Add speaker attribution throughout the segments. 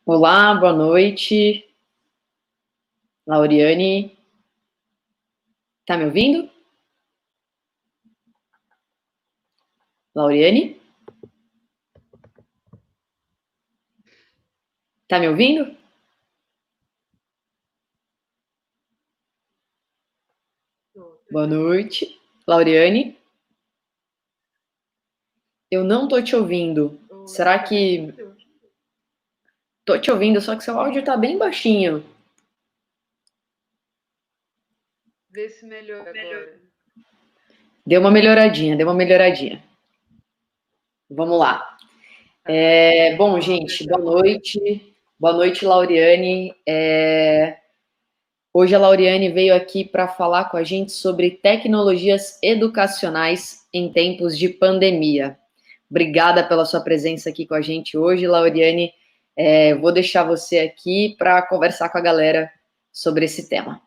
Speaker 1: Olá, boa noite. Lauriane, tá me ouvindo? Lauriane, tá me ouvindo? Boa noite. Lauriane, eu não tô te ouvindo. Será que... Tô te ouvindo, só que seu áudio tá bem baixinho.
Speaker 2: Vê se melhora agora.
Speaker 1: Deu uma melhoradinha. Vamos lá. Bom, gente, boa noite. Boa noite, Lauriane. Hoje a Lauriane veio aqui para falar com a gente sobre tecnologias educacionais em tempos de pandemia. Obrigada pela sua presença aqui com a gente hoje, Lauriane. Vou deixar você aqui para conversar com a galera sobre esse tema.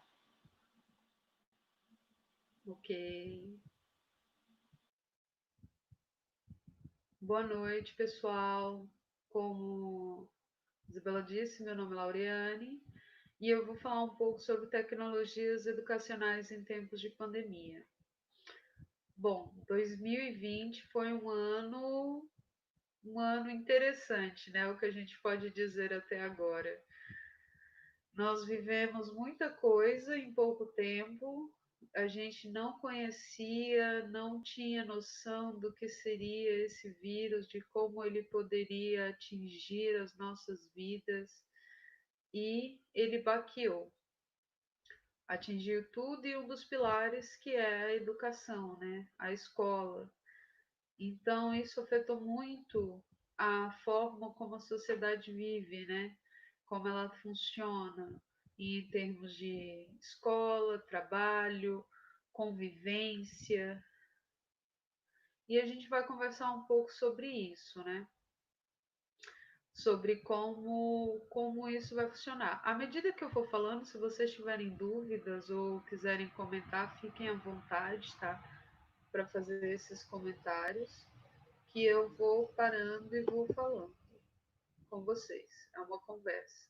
Speaker 2: Ok. Boa noite, pessoal. Como Isabela disse, meu nome é Lauriane e eu vou falar um pouco sobre tecnologias educacionais em tempos de pandemia. Bom, 2020 foi um ano interessante, né? O que a gente pode dizer até agora. Nós vivemos muita coisa em pouco tempo, a gente não conhecia, não tinha noção do que seria esse vírus, de como ele poderia atingir as nossas vidas, e ele baqueou, atingiu tudo, e um dos pilares que é a educação, né? A escola. Então isso afetou muito a forma como a sociedade vive, né? Como ela funciona em termos de escola, trabalho, convivência. E a gente vai conversar um pouco sobre isso, né? Sobre como isso vai funcionar. À medida que eu for falando, se vocês tiverem dúvidas ou quiserem comentar, fiquem à vontade, tá? Para fazer esses comentários, que eu vou parando e vou falando com vocês. É uma conversa.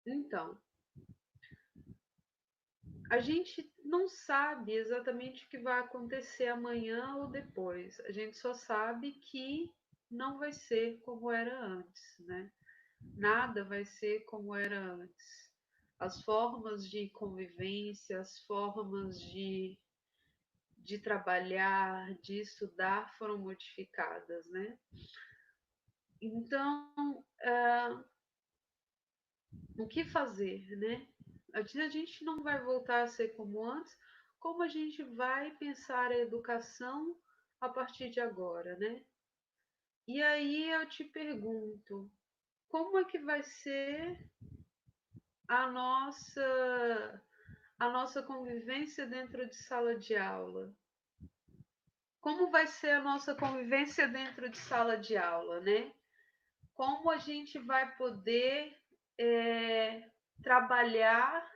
Speaker 2: Então, a gente não sabe exatamente o que vai acontecer amanhã ou depois. A gente só sabe que não vai ser como era antes, né? Nada vai ser como era antes. As formas de convivência, as formas de trabalhar, de estudar foram modificadas, né? Então, o que fazer, né? A gente não vai voltar a ser como antes, como a gente vai pensar a educação a partir de agora, né? E aí eu te pergunto, como é que vai ser a nossa convivência dentro de sala de aula? Como vai ser a nossa convivência dentro de sala de aula, né? Como a gente vai poder trabalhar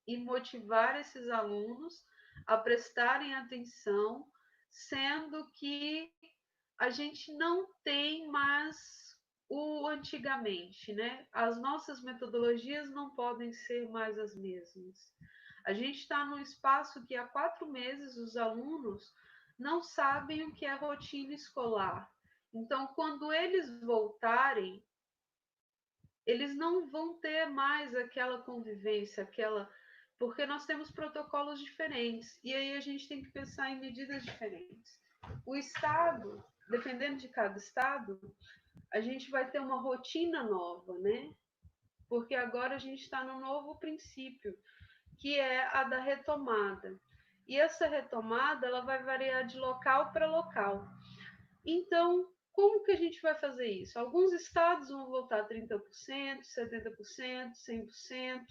Speaker 2: e motivar esses alunos a prestarem atenção, sendo que a gente não tem mais o antigamente, né? As nossas metodologias não podem ser mais as mesmas. A gente está num espaço que há 4 meses os alunos não sabem o que é rotina escolar. Então, quando eles voltarem, eles não vão ter mais aquela convivência, porque nós temos protocolos diferentes e aí a gente tem que pensar em medidas diferentes. O estado, dependendo de cada estado, a gente vai ter uma rotina nova, né? Porque agora a gente está no novo princípio, que é a da retomada. E essa retomada ela vai variar de local para local. Então, como que a gente vai fazer isso? Alguns estados vão voltar 30%, 70%, 100%,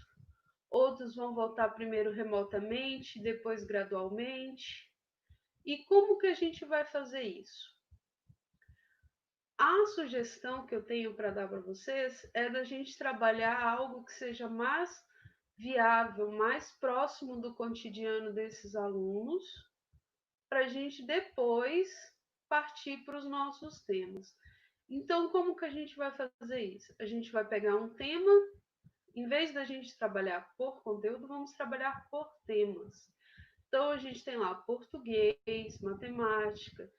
Speaker 2: outros vão voltar primeiro remotamente, depois gradualmente. E como que a gente vai fazer isso? A sugestão que eu tenho para dar para vocês é da gente trabalhar algo que seja mais viável, mais próximo do cotidiano desses alunos, para a gente depois partir para os nossos temas. Então, como que a gente vai fazer isso? A gente vai pegar um tema, em vez da gente trabalhar por conteúdo, vamos trabalhar por temas. Então, a gente tem lá português, matemática,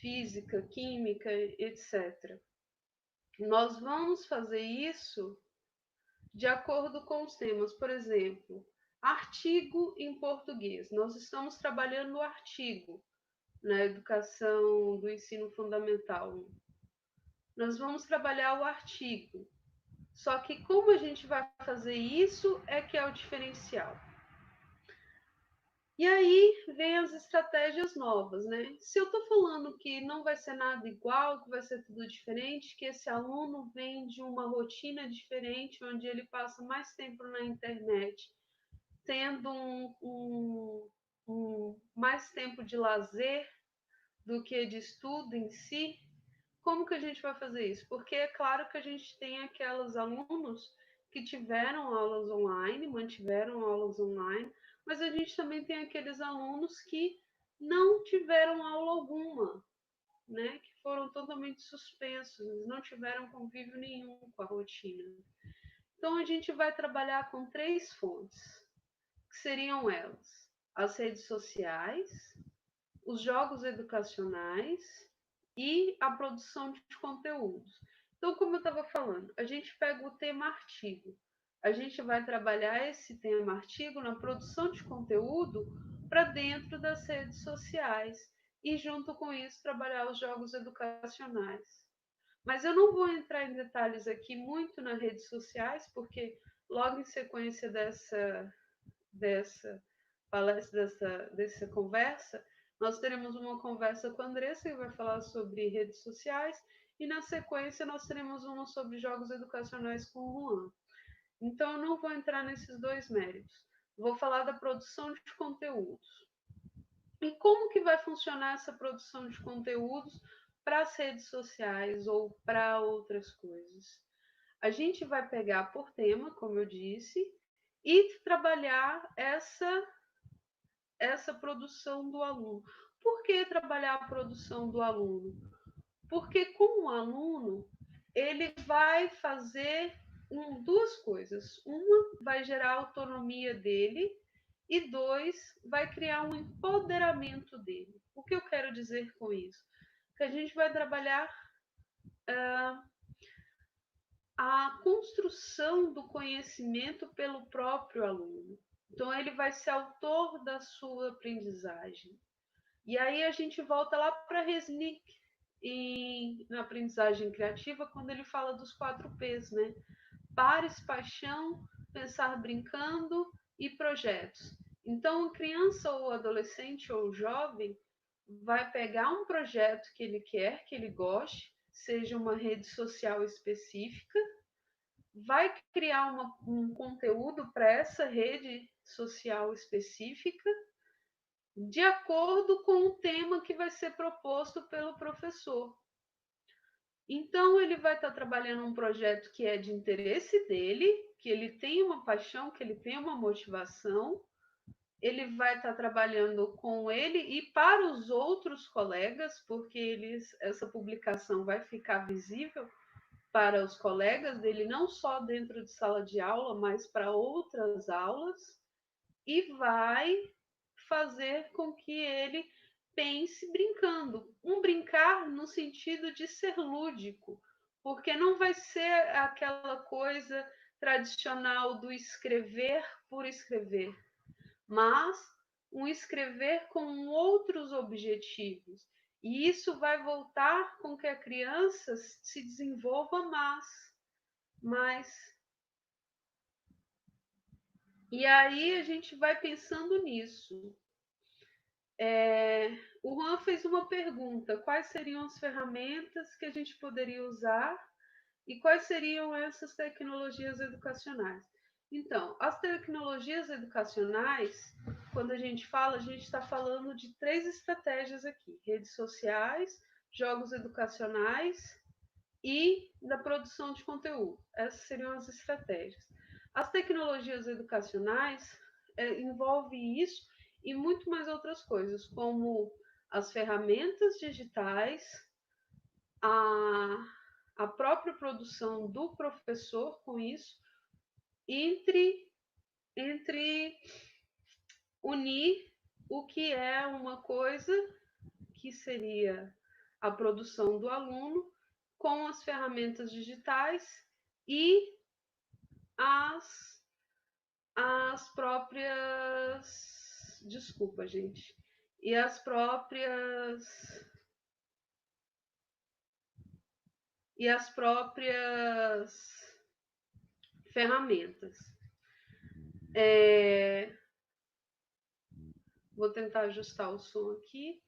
Speaker 2: física, química, etc. Nós vamos fazer isso de acordo com os temas. Por exemplo, artigo em português. Nós estamos trabalhando o artigo na educação do ensino fundamental. Nós vamos trabalhar o artigo. Só que como a gente vai fazer isso é que é o diferencial. E aí vem as estratégias novas, né? Se eu estou falando que não vai ser nada igual, que vai ser tudo diferente, que esse aluno vem de uma rotina diferente, onde ele passa mais tempo na internet, tendo mais tempo de lazer do que de estudo em si, como que a gente vai fazer isso? Porque é claro que a gente tem aqueles alunos que tiveram aulas online, mantiveram aulas online, mas a gente também tem aqueles alunos que não tiveram aula alguma, né? Que foram totalmente suspensos, não tiveram convívio nenhum com a rotina. Então a gente vai trabalhar com 3 fontes, que seriam elas: as redes sociais, os jogos educacionais e a produção de conteúdos. Então, como eu estava falando, a gente pega o tema artigo, a gente vai trabalhar esse tema artigo na produção de conteúdo para dentro das redes sociais e, junto com isso, trabalhar os jogos educacionais. Mas eu não vou entrar em detalhes aqui muito nas redes sociais, porque logo em sequência dessa palestra, dessa conversa, nós teremos uma conversa com a Andressa, que vai falar sobre redes sociais, e na sequência nós teremos uma sobre jogos educacionais com o Juan. Então eu não vou entrar nesses 2 méritos. Vou falar da produção de conteúdos. E como que vai funcionar essa produção de conteúdos para as redes sociais ou para outras coisas? A gente vai pegar por tema, como eu disse, e trabalhar essa produção do aluno. Por que trabalhar a produção do aluno? Porque com o aluno, ele vai fazer duas coisas. Uma, vai gerar a autonomia dele, e 2, vai criar um empoderamento dele. O que eu quero dizer com isso? Que a gente vai trabalhar a construção do conhecimento pelo próprio aluno. Então, ele vai ser autor da sua aprendizagem. E aí a gente volta lá para Resnick na aprendizagem criativa, quando ele fala dos 4 P's, né? Pares, paixão, pensar brincando e projetos. Então, a criança ou adolescente ou jovem vai pegar um projeto que ele quer, que ele goste, seja uma rede social específica, vai criar um conteúdo para essa rede social específica, de acordo com o tema que vai ser proposto pelo professor. Então, ele vai estar trabalhando um projeto que é de interesse dele, que ele tem uma paixão, que ele tem uma motivação. Ele vai estar trabalhando com ele e para os outros colegas, porque essa publicação vai ficar visível para os colegas dele, não só dentro de sala de aula, mas para outras aulas, e vai fazer com que ele pense brincando. Um brincar no sentido de ser lúdico, porque não vai ser aquela coisa tradicional do escrever por escrever, mas um escrever com outros objetivos. E isso vai voltar com que a criança se desenvolva mais. E aí a gente vai pensando nisso. O Juan fez uma pergunta: quais seriam as ferramentas que a gente poderia usar e quais seriam essas tecnologias educacionais? Então, as tecnologias educacionais, quando a gente está falando de 3 estratégias aqui: redes sociais, jogos educacionais e da produção de conteúdo. Essas seriam as estratégias. As tecnologias educacionais envolve isso, e muito mais outras coisas, como as ferramentas digitais, a própria produção do professor com isso, entre unir o que é uma coisa que seria a produção do aluno com as ferramentas digitais e as, as próprias. Desculpa, gente. E as próprias. E as próprias ferramentas. Vou tentar ajustar o som aqui.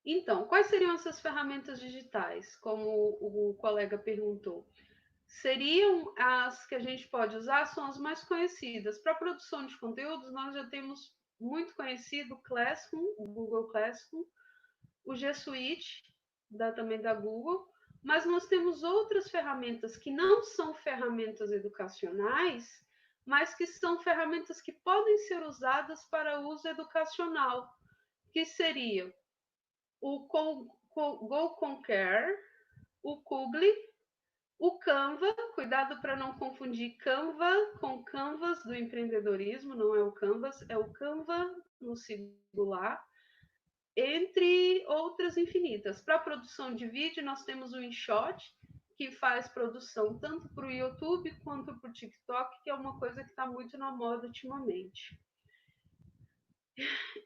Speaker 2: Então, quais seriam essas ferramentas digitais, como o colega perguntou? Seriam as que a gente pode usar, são as mais conhecidas. Para a produção de conteúdos, nós já temos muito conhecido o Classroom, o Google Classroom, o G Suite, também da Google, mas nós temos outras ferramentas que não são ferramentas educacionais, mas que são ferramentas que podem ser usadas para uso educacional, que seria o Go Conquer, o Kugli, o Canva, cuidado para não confundir Canva com Canvas do empreendedorismo, não é o Canvas, é o Canva no singular, entre outras infinitas. Para a produção de vídeo, nós temos o InShot, que faz produção tanto para o YouTube quanto para o TikTok, que é uma coisa que está muito na moda ultimamente.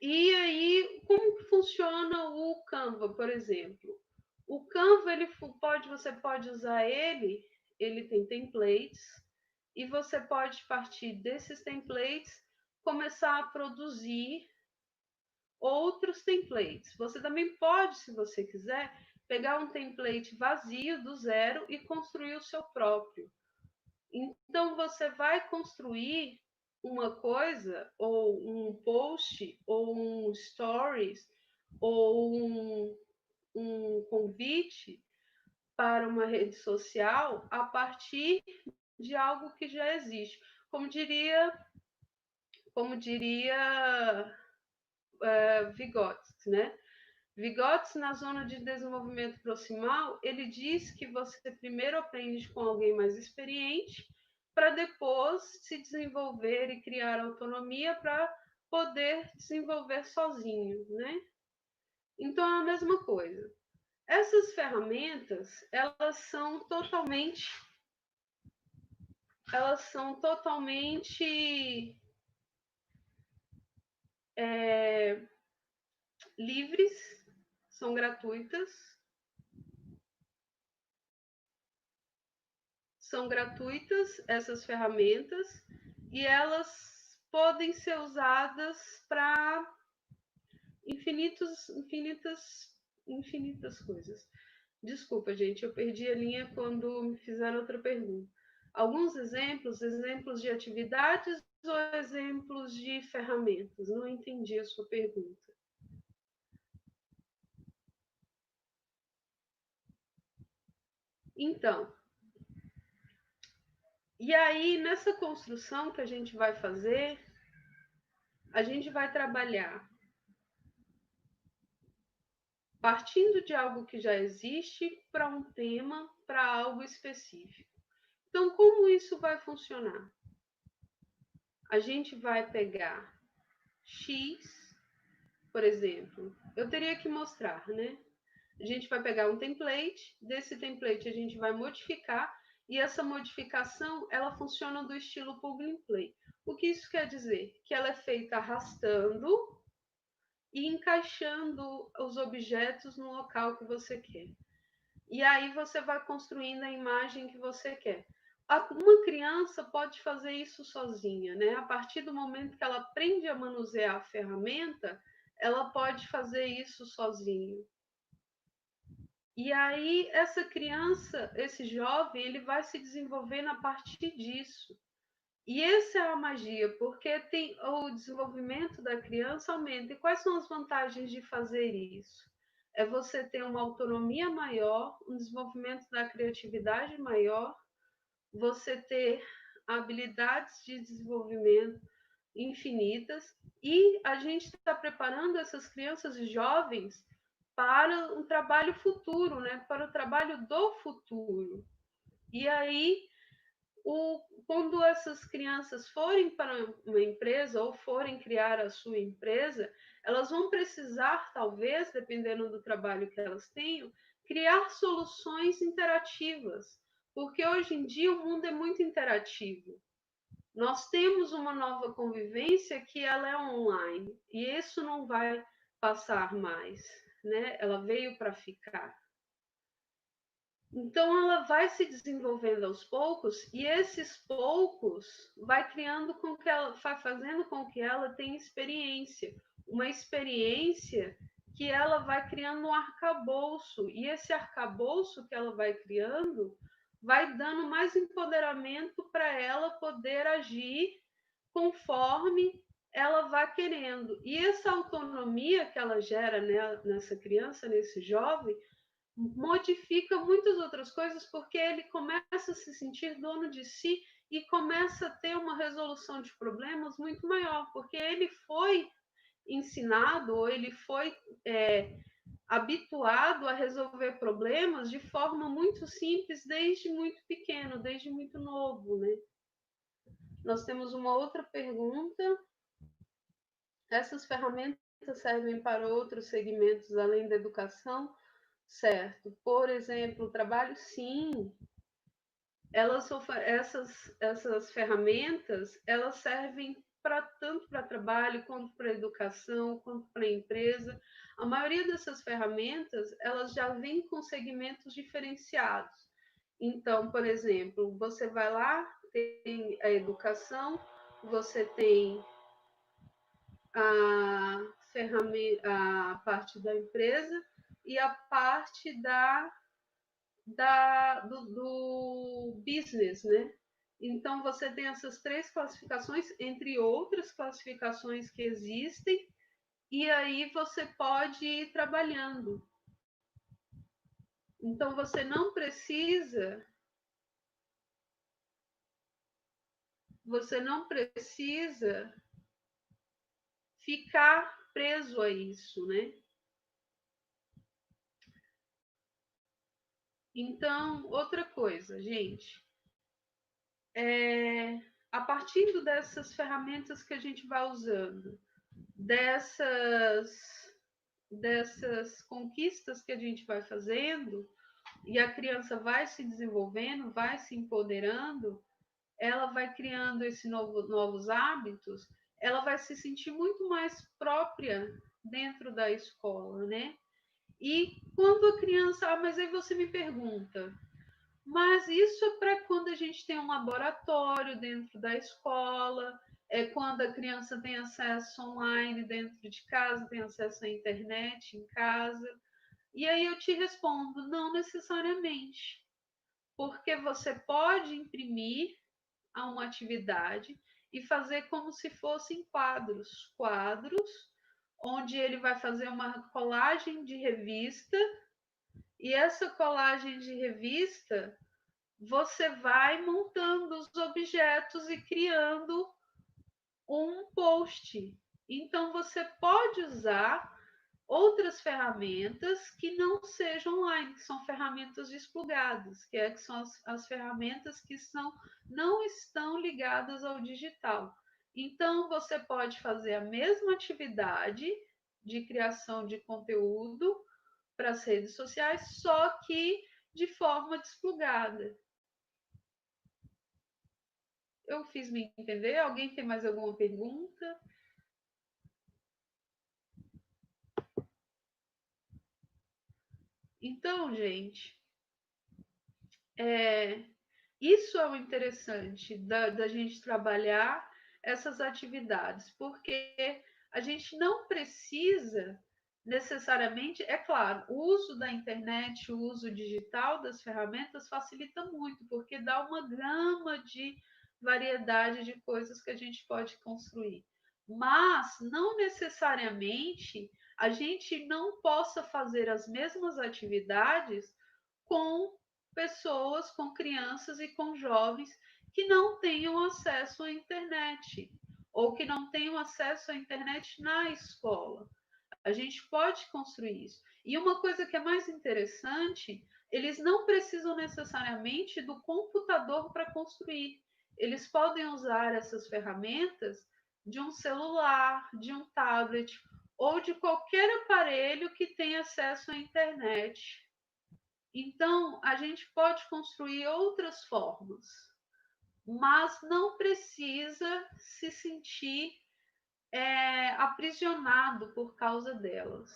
Speaker 2: E aí, como que funciona o Canva, por exemplo? O Canva, você pode usar ele tem templates, e você pode, partir desses templates, começar a produzir outros templates. Você também pode, se você quiser, pegar um template vazio do zero e construir o seu próprio. Então, você vai construir uma coisa, ou um post, ou um stories, ou um convite para uma rede social a partir de algo que já existe. Como diria Vygotsky, né? Vygotsky, na zona de desenvolvimento proximal, ele diz que você primeiro aprende com alguém mais experiente para depois se desenvolver e criar autonomia para poder desenvolver sozinho, né? Então é a mesma coisa. Essas ferramentas, elas são totalmente livres, são gratuitas, essas ferramentas, e elas podem ser usadas para infinitas coisas. Desculpa, gente, eu perdi a linha quando me fizeram outra pergunta. Alguns exemplos de atividades ou exemplos de ferramentas? Não entendi a sua pergunta. Então, e aí, nessa construção que a gente vai fazer, a gente vai trabalhar partindo de algo que já existe para um tema, para algo específico. Então, como isso vai funcionar? A gente vai pegar X, por exemplo, eu teria que mostrar, né? A gente vai pegar um template, desse template a gente vai modificar, e essa modificação, ela funciona do estilo plug and play. O que isso quer dizer? Que ela é feita arrastando e encaixando os objetos no local que você quer. E aí você vai construindo a imagem que você quer. Uma criança pode fazer isso sozinha, né? A partir do momento que ela aprende a manusear a ferramenta, ela pode fazer isso sozinho. E aí essa criança, esse jovem, ele vai se desenvolvendo a partir disso. E essa é a magia, porque tem o desenvolvimento da criança aumenta. E quais são as vantagens de fazer isso? É você ter uma autonomia maior, um desenvolvimento da criatividade maior, você ter habilidades de desenvolvimento, infinitas, e a gente está preparando essas crianças e jovens para um trabalho futuro, né? Para o trabalho do futuro. E aí, quando essas crianças forem para uma empresa ou forem criar a sua empresa, elas vão precisar, talvez, dependendo do trabalho que elas tenham, criar soluções interativas, porque hoje em dia o mundo é muito interativo. Nós temos uma nova convivência que ela é online, e isso não vai passar mais, né? Ela veio para ficar. Então ela vai se desenvolvendo aos poucos, e esses poucos vai criando com que ela, vai fazendo com que ela tenha experiência, uma experiência que ela vai criando um arcabouço, e esse arcabouço que ela vai criando vai dando mais empoderamento para ela poder agir conforme ela vai querendo. E essa autonomia que ela gera nessa criança, nesse jovem, modifica muitas outras coisas, porque ele começa a se sentir dono de si e começa a ter uma resolução de problemas muito maior, porque ele foi ensinado, ou ele foi habituado a resolver problemas de forma muito simples desde muito pequeno, desde muito novo, né? Nós temos uma outra pergunta. Essas ferramentas servem para outros segmentos além da educação? Certo. Por exemplo, o trabalho, sim. Essas ferramentas, elas servem tanto para trabalho, quanto para educação, quanto para empresa. A maioria dessas ferramentas, elas já vêm com segmentos diferenciados. Então, por exemplo, você vai lá, tem a educação, você tem a parte da empresa e a parte do business, né? Então, você tem essas três classificações, entre outras classificações que existem, e aí você pode ir trabalhando. Então, você não precisa ficar preso a isso, né? Então, outra coisa, gente, a partir dessas ferramentas que a gente vai usando, dessas conquistas que a gente vai fazendo, e a criança vai se desenvolvendo, vai se empoderando, ela vai criando esses novos hábitos, ela vai se sentir muito mais própria dentro da escola, né? E quando a criança, mas aí você me pergunta, mas isso é para quando a gente tem um laboratório dentro da escola, é quando a criança tem acesso online dentro de casa, tem acesso à internet em casa. E aí eu te respondo, não necessariamente, porque você pode imprimir a uma atividade e fazer como se fossem quadros, onde ele vai fazer uma colagem de revista, e essa colagem de revista você vai montando os objetos e criando um post. Então, você pode usar outras ferramentas que não sejam online, que são ferramentas desplugadas, que são as ferramentas que não estão ligadas ao digital. Então, você pode fazer a mesma atividade de criação de conteúdo para as redes sociais, só que de forma desplugada. Eu fiz me entender? Alguém tem mais alguma pergunta? Então, gente, isso é o interessante da gente trabalhar essas atividades, porque a gente não precisa necessariamente, é claro, o uso da internet, o uso digital das ferramentas facilita muito, porque dá uma gama de variedade de coisas que a gente pode construir. Mas não necessariamente a gente não possa fazer as mesmas atividades com pessoas, com crianças e com jovens que não tenham acesso à internet, ou que não tenham acesso à internet na escola. A gente pode construir isso. E uma coisa que é mais interessante, eles não precisam necessariamente do computador para construir. Eles podem usar essas ferramentas de um celular, de um tablet ou de qualquer aparelho que tenha acesso à internet. Então, a gente pode construir outras formas, mas não precisa se sentir aprisionado por causa delas,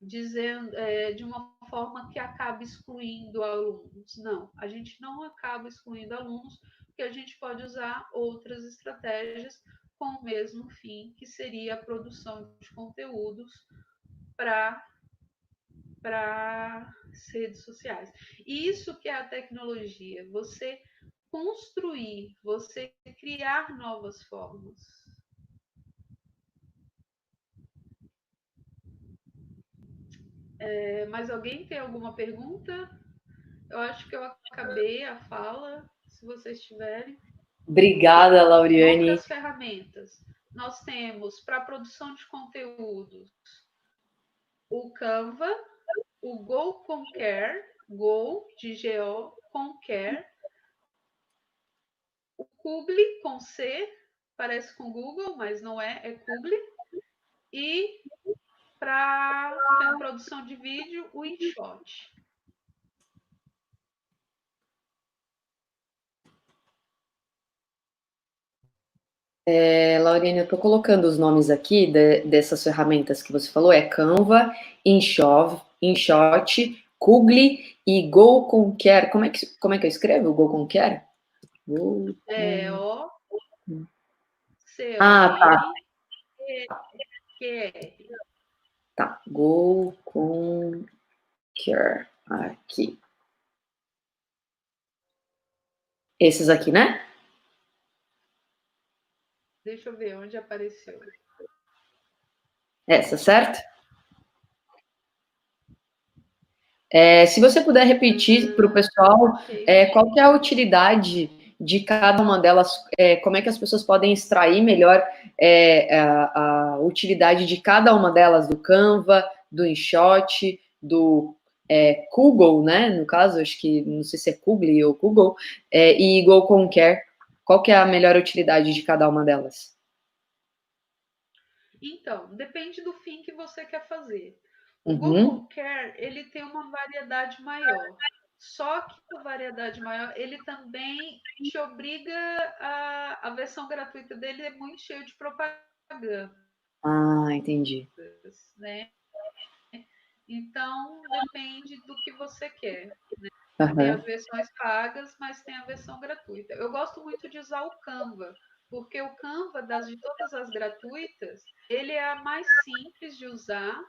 Speaker 2: dizendo de uma forma que acaba excluindo alunos. Não, a gente não acaba excluindo alunos, porque a gente pode usar outras estratégias com o mesmo fim, que seria a produção de conteúdos para redes sociais. E isso que é a tecnologia, você construir, você criar novas formas. Mais alguém tem alguma pergunta? Eu acho que eu acabei a fala, se vocês tiverem.
Speaker 1: Obrigada, Lauriane.
Speaker 2: Outras ferramentas. Nós temos para produção de conteúdos o Canva, o Go Conquer, Go de Go Conquer, o Kubli com C, parece com Google, mas não é, é Kubli. E para produção de vídeo, o InShot.
Speaker 1: Lauriane, eu estou colocando os nomes aqui dessas ferramentas que você falou, é Canva, InShot, Kugli e Go Conquer. Como é que eu escrevo o Go Conquer? Ah, tá.
Speaker 2: G-O-N-Q-R.
Speaker 1: Tá, Go Conquer. Aqui. Esses aqui, né?
Speaker 2: Deixa eu ver onde apareceu.
Speaker 1: Essa, certo? Se você puder repetir para o pessoal qual que é a utilidade de cada uma delas, como é que as pessoas podem extrair melhor a utilidade de cada uma delas, do Canva, do InShot, do Google, né? No caso, acho que não sei se é Google ou Google, e Go Conquer. Qual que é a melhor utilidade de cada uma delas?
Speaker 2: Então, depende do fim que você quer fazer. O
Speaker 1: Uhum.
Speaker 2: Google Care, ele tem uma variedade maior. Só que a variedade maior, ele também te obriga a versão gratuita dele é muito cheio de propaganda,
Speaker 1: Ah, entendi.
Speaker 2: né? Então, depende do que você quer. Tem
Speaker 1: Uhum.
Speaker 2: as versões pagas, mas tem a versão gratuita. Eu gosto muito de usar o Canva, porque o Canva, de todas as gratuitas, ele é a mais simples de usar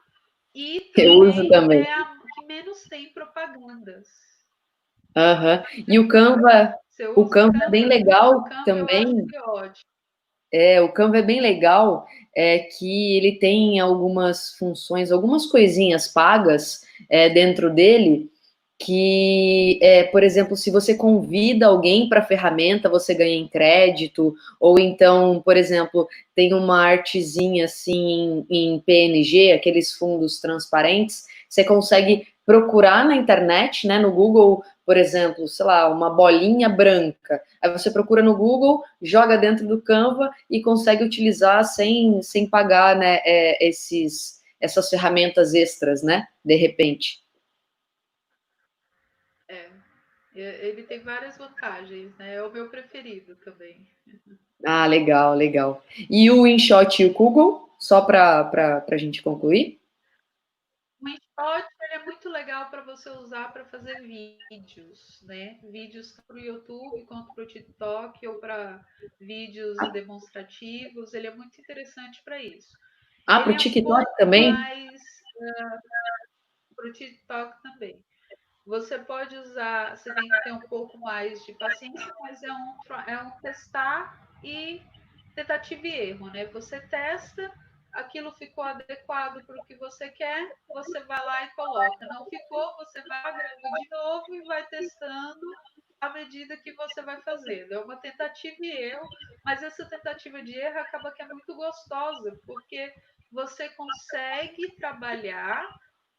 Speaker 2: e
Speaker 1: Eu uso
Speaker 2: também
Speaker 1: também.
Speaker 2: é a que menos tem propagandas.
Speaker 1: Uhum. E
Speaker 2: Você
Speaker 1: o
Speaker 2: usa o
Speaker 1: Canva é bem
Speaker 2: Canva? O
Speaker 1: legal
Speaker 2: Canva eu acho
Speaker 1: também.
Speaker 2: que é ótimo.
Speaker 1: O Canva é bem legal, que ele tem algumas funções, algumas coisinhas pagas dentro dele, que, por exemplo, se você convida alguém para a ferramenta, você ganha em crédito, ou então, por exemplo, tem uma artezinha assim em PNG, aqueles fundos transparentes, você consegue procurar na internet, né, no Google, por exemplo, sei lá, uma bolinha branca. Aí você procura no Google, joga dentro do Canva e consegue utilizar sem pagar, né, essas ferramentas extras, né, de repente.
Speaker 2: Ele tem várias vantagens, né? É o meu preferido também.
Speaker 1: Ah, legal, legal. E o InShot e o Google, só para a gente concluir?
Speaker 2: O InShot é muito legal para você usar para fazer vídeos, né? Vídeos para o YouTube, quanto para o TikTok ou para vídeos demonstrativos. Ele é muito interessante para isso.
Speaker 1: Ah, para
Speaker 2: Ele
Speaker 1: o
Speaker 2: é um
Speaker 1: TikTok
Speaker 2: pouco
Speaker 1: também?
Speaker 2: mais para o TikTok também. Você pode usar, você tem que ter um pouco mais de paciência, mas é um testar e tentativa e erro, né? Você testa, aquilo ficou adequado para o que você quer, você vai lá e coloca. Não ficou, você vai, grava de novo e vai testando à medida que você vai fazendo. É uma tentativa e erro, mas essa tentativa de erro acaba que é muito gostosa, porque você consegue trabalhar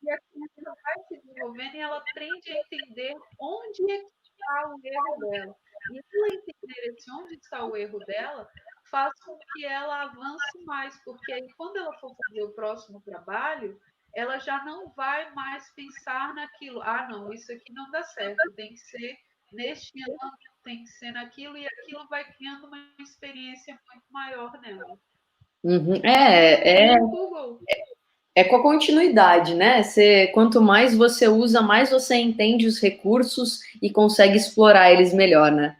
Speaker 2: e a criança vai se desenvolvendo e ela aprende a entender onde é que está o erro dela. E ela entender esse onde está o erro dela faz com que ela avance mais, porque aí quando ela for fazer o próximo trabalho, ela já não vai mais pensar naquilo. Ah, não, isso aqui não dá certo, tem que ser neste ano, tem que ser naquilo, e aquilo vai criando uma experiência muito maior nela.
Speaker 1: Uhum.
Speaker 2: E o Google,
Speaker 1: É com a continuidade, né? Quanto mais você usa, mais você entende os recursos e consegue explorar eles melhor, né?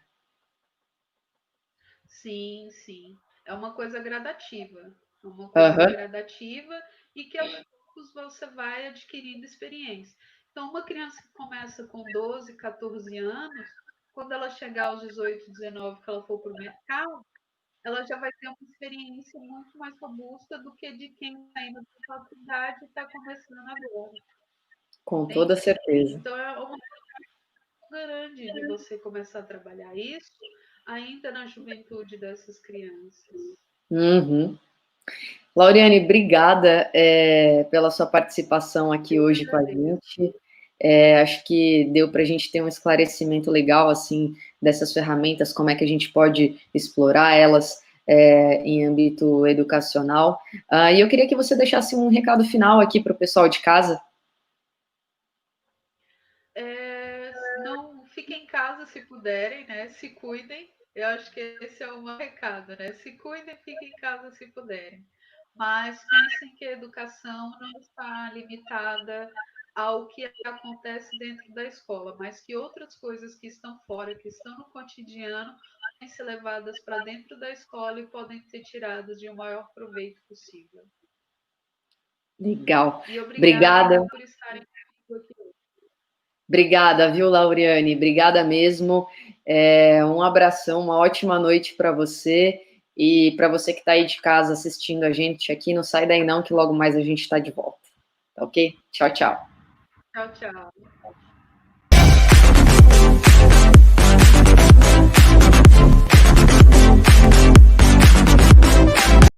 Speaker 2: sim, sim. É uma coisa gradativa. É uma coisa
Speaker 1: Aham,
Speaker 2: gradativa e que aos poucos você vai adquirindo experiência. Então, uma criança que começa com 12, 14 anos, quando ela chegar aos 18, 19, que ela for para o mercado, ela já vai ter uma experiência muito mais robusta do que de quem está indo para a faculdade e está começando agora.
Speaker 1: com toda
Speaker 2: Entende?
Speaker 1: certeza.
Speaker 2: Então, é uma grande de você começar a trabalhar isso ainda na juventude dessas crianças.
Speaker 1: Uhum. Lauriane, obrigada, pela sua participação aqui
Speaker 2: Eu que
Speaker 1: hoje com a
Speaker 2: agradeço.
Speaker 1: gente. Acho que deu para a gente ter um esclarecimento legal assim dessas ferramentas, como é que a gente pode explorar elas em âmbito educacional. E eu queria que você deixasse um recado final aqui para o pessoal de casa.
Speaker 2: Não fiquem em casa se puderem, né? Se cuidem. Eu acho que esse é o meu recado, né? Se cuidem, fiquem em casa se puderem. Mas pensem que a educação não está limitada ao que acontece dentro da escola, mas que outras coisas que estão fora, que estão no cotidiano, podem ser levadas para dentro da escola e podem ser tiradas de o maior proveito possível.
Speaker 1: Legal.
Speaker 2: E obrigada
Speaker 1: Obrigada.
Speaker 2: por estarem comigo aqui hoje.
Speaker 1: Obrigada, viu, Lauriane? Obrigada mesmo. Um abração, uma ótima noite para você. E para você que está aí de casa assistindo a gente aqui, não sai daí não, que logo mais a gente está de volta. Tá ok? Tchau, tchau.
Speaker 2: Tchau, tchau.